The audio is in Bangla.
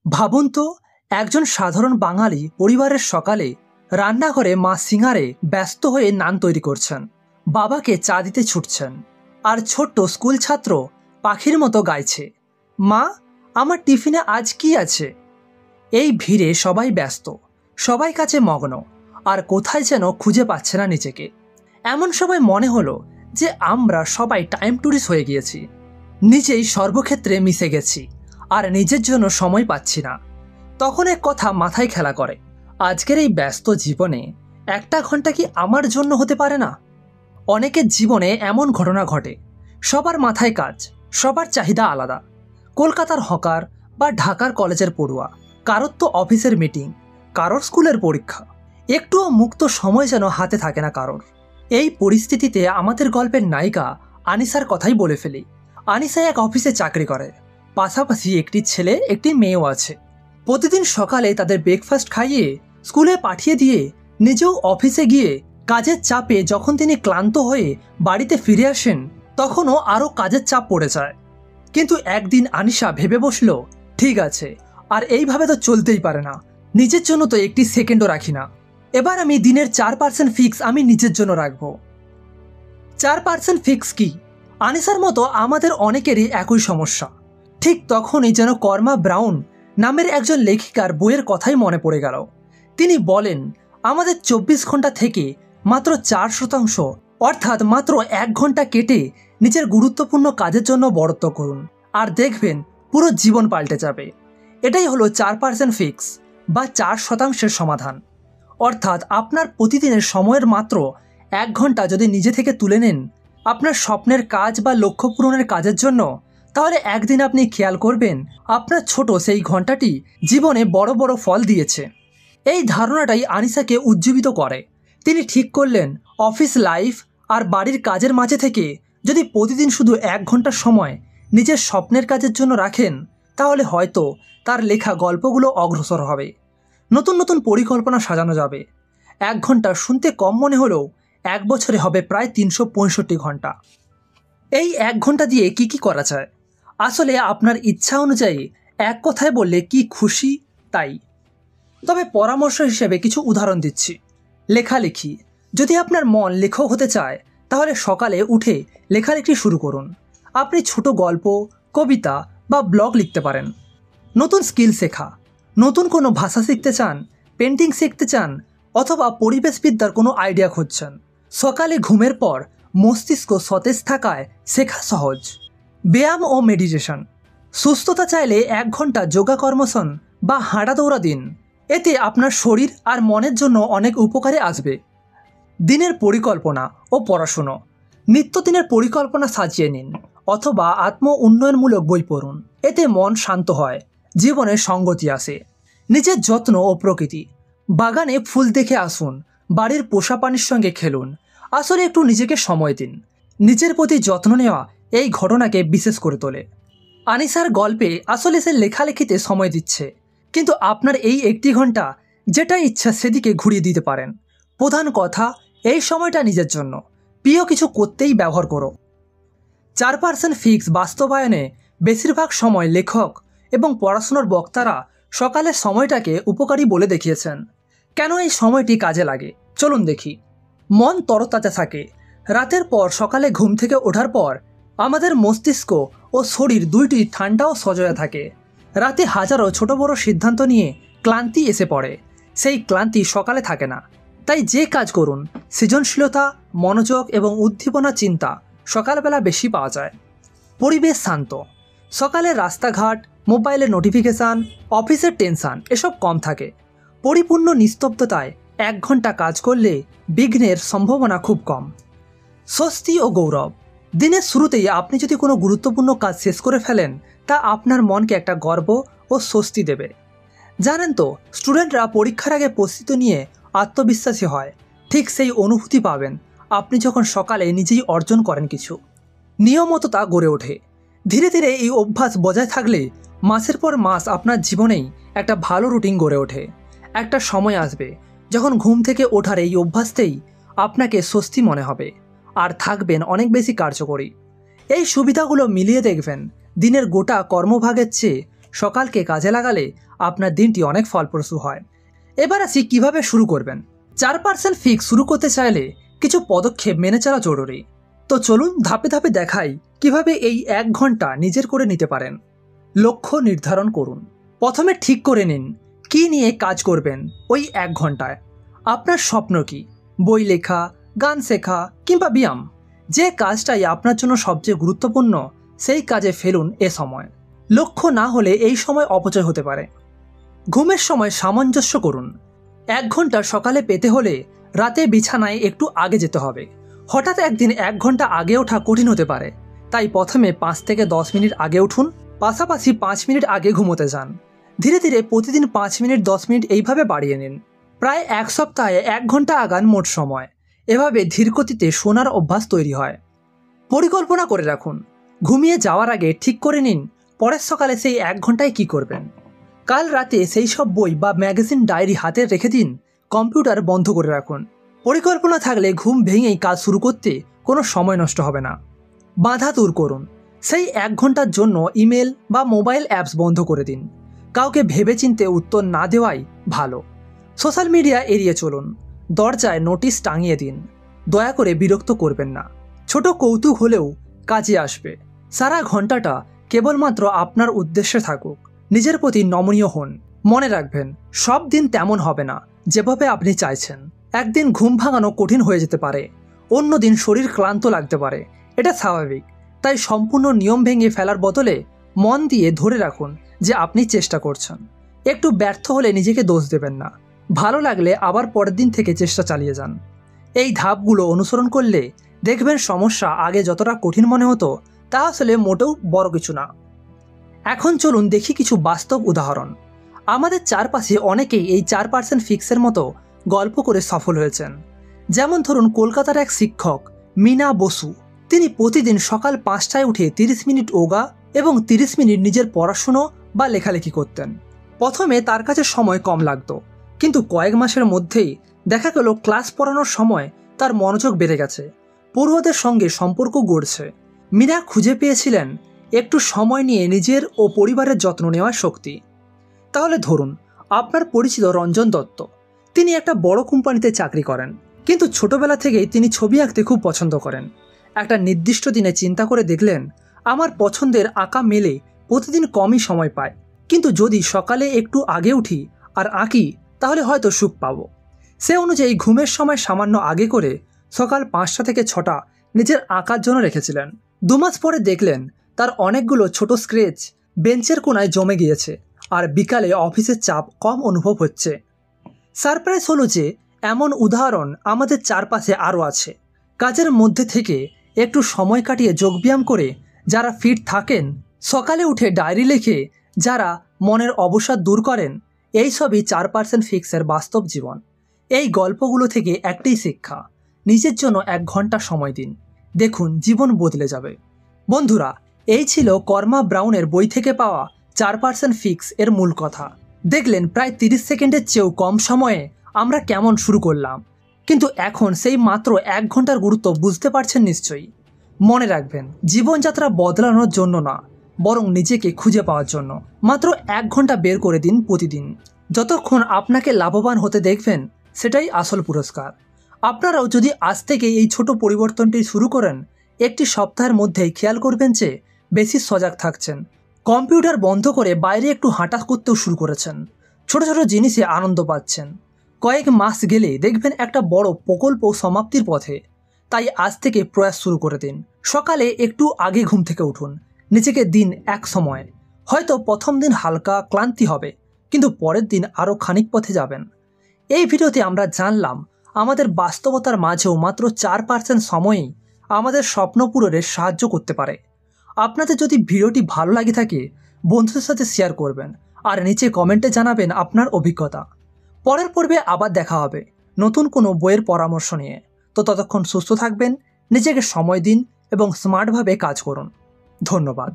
ভাবুন তো, একজন সাধারণ বাঙালি পরিবারের সকালে রান্নাঘরে মা সিঙারে ব্যস্ত হয়ে নান তৈরি করছেন, বাবাকে চা দিতে ছুটছেন, আর ছোট্ট স্কুল ছাত্র পাখির মতো গাইছে, মা আমার টিফিনে আজ কি আছে। এই ভিড়ে সবাই ব্যস্ত, সবাই কাছে মগ্ন, আর কোথায় যেন খুঁজে পাচ্ছে না নিজেকে। এমন সময় মনে হলো যে আমরা সবাই টাইম টুরিস্ট হয়ে গিয়েছি, নিজেই সর্বক্ষেত্রে মিশে গেছি আর নিজের জন্য সময় পাচ্ছি না। তখন এক কথা মাথায় খেলা করে, আজকের এই ব্যস্ত জীবনে একটা ঘন্টা কি আমার জন্য হতে পারে না? অনেকের জীবনে এমন ঘটনা ঘটে, সবার মাথায় কাজ, সবার চাহিদা আলাদা। কলকাতার হকার বা ঢাকার কলেজের পড়ুয়া, কারোর তো অফিসের মিটিং, কারোর স্কুলের পরীক্ষা, একটুও মুক্ত সময় যেন হাতে থাকে না কারোর। এই পরিস্থিতিতে আমাদের গল্পের নায়িকা আনিসার কথাই বলে ফেলি। আনিসা এক অফিসে চাকরি করে, পাশাপাশি একটি ছেলে একটি মেয়েও আছে। প্রতিদিন সকালে তাদের ব্রেকফাস্ট খাইয়ে স্কুলে পাঠিয়ে দিয়ে নিজেও অফিসে গিয়ে কাজের চাপে যখন তিনি ক্লান্ত হয়ে বাড়িতে ফিরে আসেন, তখনও আরও কাজের চাপ পড়ে যায়। কিন্তু একদিন আনিসা ভেবে বসল, ঠিক আছে, আর এইভাবে তো চলতেই পারে না, নিজের জন্য তো একটি সেকেন্ডও রাখি না। এবার আমি দিনের 4% ফিক্স আমি নিজের জন্য রাখবো। 4% ফিক্স কি? আনিসার মতো আমাদের অনেকেরই একই সমস্যা। ঠিক তখনই যেন কর্মা ব্রাউন নামের একজন লেখিকার বইয়ের কথাই মনে পড়ে গেল। তিনি বলেন, আমাদের 24 ঘন্টা থেকে মাত্র 4%, অর্থাৎ মাত্র 1 ঘন্টা কেটে নিজের গুরুত্বপূর্ণ কাজের জন্য বরাদ্দ করুন, আর দেখবেন পুরো জীবন পাল্টে যাবে। এটাই হলো 4% ফিক্স বা 4%-এর সমাধান। অর্থাৎ আপনার প্রতিদিনের সময়ের মাত্র 1 ঘন্টা যদি নিজে থেকে তুলে নেন আপনার স্বপ্নের কাজ বা লক্ষ্য পূরণের কাজের জন্য, তাহলে একদিন আপনি খেয়াল করবেন আপনার ছোট সেই ঘন্টাটি জীবনে বড় বড় ফল দিয়েছে। এই ধারণাটাই আনিসাকে উজ্জীবিত করে। তিনি ঠিক করলেন, অফিস লাইফ আর বাড়ির কাজের মাঝে থেকে যদি প্রতিদিন শুধু 1 ঘন্টা সময় নিজের স্বপ্নের কাজের জন্য রাখেন, তাহলে হয়তো তার লেখা গল্পগুলো অগ্রসর হবে, নতুন নতুন পরিকল্পনা সাজানো যাবে। 1 ঘন্টা শুনতে কম মনে হলেও 1 বছরে হবে প্রায় 365 ঘন্টা। এই 1 ঘন্টা দিয়ে কি করা যায়? আসলে আপনার ইচ্ছা অনুযায়ী, এক কথায় বললে কি খুশি তাই। তবে পরামর্শ হিসেবে কিছু উদাহরণ দিচ্ছি। লেখালেখি, যদি আপনার মন লেখক হতে চায় তাহলে সকালে উঠে লেখালেখি শুরু করুন। আপনি ছোট গল্প, কবিতা বা ব্লগ লিখতে পারেন। নতুন স্কিল শেখা, নতুন কোনো ভাষা শিখতে চান, পেন্টিং শিখতে চান, অথবা পরিবেশবিদ্যার কোনো আইডিয়া খুঁজছেন, সকালে ঘুমের পর মস্তিষ্ক সতেজ থাকায় শেখা সহজ। ব্যায়াম ও মেডিটেশন, সুস্থতা চাইলে 1 ঘন্টা যোগা কর্মসন বা হাঁটা দৌড়া দিন, এতে আপনার শরীর আর মনের জন্য অনেক উপকারে আসবে। দিনের পরিকল্পনা ও পড়াশুনো, নিত্যদিনের পরিকল্পনা সাজিয়ে নিন, অথবা আত্ম উন্নয়নমূলক বই পড়ুন, এতে মন শান্ত হয়, জীবনে সঙ্গতি আসে। নিজের যত্ন ও প্রকৃতি, বাগানে ফুল দেখে আসুন, বাড়ির পোষা প্রাণীর সঙ্গে খেলুন, আসলে একটু নিজেকে সময় দিন। নিজের প্রতি যত্ন নেওয়া এই ঘটনাকে বিশেষ করে তোলে। আনিসার গল্পে আসলে সে লেখালেখিতে সময় দিচ্ছে, কিন্তু আপনার এই 1 ঘন্টা যেটা ইচ্ছা সেদিকে ঘুরিয়ে দিতে পারেন। প্রধান কথা, এই সময়টা নিজের জন্য প্রিয় কিছু করতেই ব্যবহার করো। 4% ফিক্স বাস্তবায়নে বেশিরভাগ সময় লেখক এবং পড়াশোনার বক্তারা সকালের সময়টাকে উপকারী বলে দেখিয়েছেন। কেন এই সময়টি কাজে লাগে চলুন দেখি। মন তরতাজা থাকে। রাতের পর সকালে ঘুম থেকে ওঠার পর আমাদের মস্তিষ্ক ও শরীর দুইটি ঠান্ডা ও সজোয়া থাকে। রাতে হাজারো ছোট বড় সিদ্ধান্ত নিয়ে ক্লান্তি এসে পড়ে, সেই ক্লান্তি সকালে থাকে না। তাই যে কাজ করুন, সৃজনশীলতা, মনোযোগ এবং উদ্দীপনা চিন্তা সকালবেলা বেশি পাওয়া যায়। পরিবেশ শান্ত, সকালে রাস্তাঘাট, মোবাইলের নোটিফিকেশান, অফিসের টেনশান এসব কম থাকে। পরিপূর্ণ নিস্তব্ধতায় 1 ঘন্টা কাজ করলে বিঘ্নের সম্ভাবনা খুব কম। স্বস্তি ও গৌরব, দিনের শুরুতেই আপনি যদি কোনো গুরুত্বপূর্ণ কাজ শেষ করে ফেলেন, তা আপনার মনকে একটা গর্ব ও স্বস্তি দেবে। জানেন তো, স্টুডেন্টরা পরীক্ষার আগে প্রস্তুতি নিয়ে আত্মবিশ্বাসী হয়, ঠিক সেই অনুভূতি পাবেন আপনি যখন সকালে নিজেই অর্জন করেন কিছু। নিয়মিততা গড়ে ওঠে। ধীরে ধীরে এই অভ্যাস বজায় থাকলে মাসের পর মাস আপনার জীবনেই একটা ভালো রুটিন গড়ে ওঠে। একটা সময় আসবে যখন ঘুম থেকে ওঠার এই অভ্যাসতেই আপনাকে স্বস্তি মনে হবে, আর থাকবেন অনেক বেশি কার্যকরী। এই সুবিধাগুলো মিলিয়ে দেখবেন দিনের গোটা কর্মভাগের চেয়ে সকালকে কাজে লাগালে আপনার দিনটি অনেক ফলপ্রসূ হয়। এবার আসি কিভাবে শুরু করবেন। 4% ফিক্স শুরু করতে চাইলে কিছু পদক্ষেপ মেনে চলা জরুরি। তো চলুন ধাপে ধাপে দেখাই কিভাবে এই 1 ঘন্টা নিজের করে নিতে পারেন। লক্ষ্য নির্ধারণ করুন। প্রথমে ঠিক করে নিন কি নিয়ে কাজ করবেন ওই 1 ঘন্টায়। আপনার স্বপ্ন কি? বই লেখা, গান শেখা কিংবা ব্যায়াম? যে কাজটাই আপনার জন্য সবচেয়ে গুরুত্বপূর্ণ সেই কাজে ফেলুন এ সময়। লক্ষ্য না হলে এই সময় অপচয় হতে পারে। ঘুমের সময় সামঞ্জস্য করুন। 1 ঘন্টা সকালে পেতে হলে রাতে বিছানায় একটু আগে যেতে হবে। হঠাৎ একদিন 1 ঘন্টা আগে ওঠা কঠিন হতে পারে, তাই প্রথমে 5 থেকে 10 মিনিট আগে উঠুন, পাশাপাশি 5 মিনিট আগে ঘুমোতে যান। ধীরে ধীরে প্রতিদিন 5 মিনিট 10 মিনিট এইভাবে বাড়িয়ে নিন। প্রায় 1 সপ্তাহে 1 ঘন্টা আগান মোট সময়। এভাবে ধীরগতিতে শোনার অভ্যাস তৈরি হয়। পরিকল্পনা করে রাখুন। ঘুমিয়ে যাওয়ার আগে ঠিক করে নিন পরের সকালে সেই 1 ঘন্টায় কি করবেন। কাল রাতে সেই সব বই বা ম্যাগাজিন ডায়েরি হাতে রেখে দিন। কম্পিউটার বন্ধ করে রাখুন। পরিকল্পনা থাকলে ঘুম ভেঙেই কাজ শুরু করতে কোনো সময় নষ্ট হবে না। বাধা দূর করুন। সেই 1 ঘন্টার জন্য ইমেল বা মোবাইল অ্যাপস বন্ধ করে দিন। কাউকে ভেবেচিন্তে উত্তর না দেওয়াই ভালো। সোশ্যাল মিডিয়া এড়িয়ে চলুন। দরজায় নোটিশ টাঙিয়ে দিন। দয়া করে বিরক্ত করবেন না। ছোট কৌতুক হলেও কাজে আসবে। সারা ঘন্টাটা কেবলমাত্র আপনার উদ্দেশ্যে থাকুক। নিজের প্রতি নমনীয় হন। মনে রাখবেন, সব দিন তেমন হবে না যেভাবে আপনি চাইছেন। একদিন ঘুম ভাঙানো কঠিন হয়ে যেতে পারে, অন্যদিন শরীর ক্লান্ত লাগতে পারে। এটা স্বাভাবিক। তাই সম্পূর্ণ নিয়ম ভেঙে ফেলার বদলে মন দিয়ে ধরে রাখুন যে আপনি চেষ্টা করছেন। একটু ব্যর্থ হলে নিজেকে দোষ দেবেন না। ভালো লাগলে আবার পরের দিন থেকে চেষ্টা চালিয়ে যান। এই ধাপগুলো অনুসরণ করলে দেখবেন সমস্যা আগে যতটা কঠিন মনে হতো তা আসলে মোটেও বড় কিছু না। এখন চলুন দেখি কিছু বাস্তব উদাহরণ। আমাদের চারপাশে অনেকেই এই 4% ফিক্সের মতো গল্প করে সফল হয়েছেন। যেমন ধরুন কলকাতার এক শিক্ষক মিনা বসু। তিনি প্রতিদিন সকাল 5টায় উঠে 30 মিনিট যোগা এবং 30 মিনিট নিজের পড়াশুনো বা লেখালেখি করতেন। প্রথমে তার কাছে সময় কম লাগতো, কিন্তু কয়েক মাসের মধ্যেই দেখা গেল ক্লাস পড়ানোর সময় তার মনোযোগ বেড়ে গেছে, পড়ুয়াদের সঙ্গে সম্পর্ক গড়ছে। মীরা খুঁজে পেয়েছিলেন একটু সময় নিয়ে নিজের ও পরিবারের যত্ন নেওয়ার শক্তি। তাহলে ধরুন আপনার পরিচিত রঞ্জন দত্ত। তিনি একটা বড় কোম্পানিতে চাকরি করেন, কিন্তু ছোটবেলা থেকেই তিনি ছবি আঁকতে খুব পছন্দ করেন। একটা নির্দিষ্ট দিনে চিন্তা করে দেখলেন, আমার পছন্দের আঁকা মেলে প্রতিদিন কমই সময় পায়, কিন্তু যদি সকালে একটু আগে উঠি আর আঁকি তাহলে হয়তো সুখ পাব। সে অনুযায়ী ঘুমের সময় সামান্য আগে করে সকাল 5টা থেকে 6টা নিজের আঁকার জন্য রেখেছিলেন। 2 মাস পরে দেখলেন তার অনেকগুলো ছোট স্কেচ বেঞ্চের কোনায় জমে গিয়েছে, আর বিকালে অফিসের চাপ কম অনুভব হচ্ছে। সারপ্রাইজ হলো যে এমন উদাহরণ আমাদের চারপাশে আরও আছে। কাজের মধ্যে থেকে একটু সময় কাটিয়ে যোগব্যায়াম করে যারা ফিট থাকেন, সকালে উঠে ডায়েরি লেখে যারা মনের অবসাদ দূর করেন, এই সবই 4% ফিক্সের বাস্তব জীবন। এই গল্পগুলো থেকে একটাই শিক্ষা, নিজের জন্য 1 ঘন্টা সময় দিন, দেখুন জীবন বদলে যাবে। বন্ধুরা, এই ছিল কর্মা ব্রাউনের বই থেকে পাওয়া 4% ফিক্স এর মূল কথা। দেখলেন প্রায় 30 সেকেন্ডের চেয়েও কম সময়ে আমরা কেমন শুরু করলাম, কিন্তু এখন সেই মাত্র 1 ঘন্টার গুরুত্ব বুঝতে পারছেন নিশ্চয়ই। মনে রাখবেন, জীবনযাত্রা বদলানোর জন্য না, বরং নিজেকে খুঁজে পাওয়ার জন্য। মাত্র 1 ঘন্টা বের করে দিন প্রতিদিন। যতক্ষণ আপনাকে লাভবান হতে দেখবেন সেটাই আসল পুরস্কার। আপনারাও যদি আজ থেকে এই ছোট পরিবর্তনটি শুরু করেন, একটি সপ্তাহের মধ্যেই খেয়াল করবেন যে বেশি সজাগ থাকছেন, কম্পিউটার বন্ধ করে বাইরে একটু হাঁটা করতেও শুরু করেছেন, ছোট ছোট জিনিসে আনন্দ পাচ্ছেন। কয়েক মাস গেলে দেখবেন একটা বড় প্রকল্প সমাপ্তির পথে। তাই আজ থেকে প্রয়াস শুরু করে দিন। সকালে একটু আগে ঘুম থেকে উঠুন, নিজেকে দিন এক সময়। হয়তো প্রথম দিন হালকা ক্লান্তি হবে, কিন্তু পরের দিন আরও খানিক পথে যাবেন। এই ভিডিওতে আমরা জানলাম আমাদের বাস্তবতার মাঝেও মাত্র 4% সময়ই আমাদের স্বপ্ন পূরণে সাহায্য করতে পারে। আপনাদের যদি ভিডিওটি ভালো লাগে থাকে, বন্ধুদের সাথে শেয়ার করবেন আর নিচে কমেন্টে জানাবেন আপনার অভিজ্ঞতা। পরের পর্বে আবার দেখা হবে নতুন কোনো বইয়ের পরামর্শ নিয়ে। তো ততক্ষণ সুস্থ থাকবেন, নিজেকে সময় দিন এবং স্মার্টভাবে কাজ করুন। ধন্যবাদ।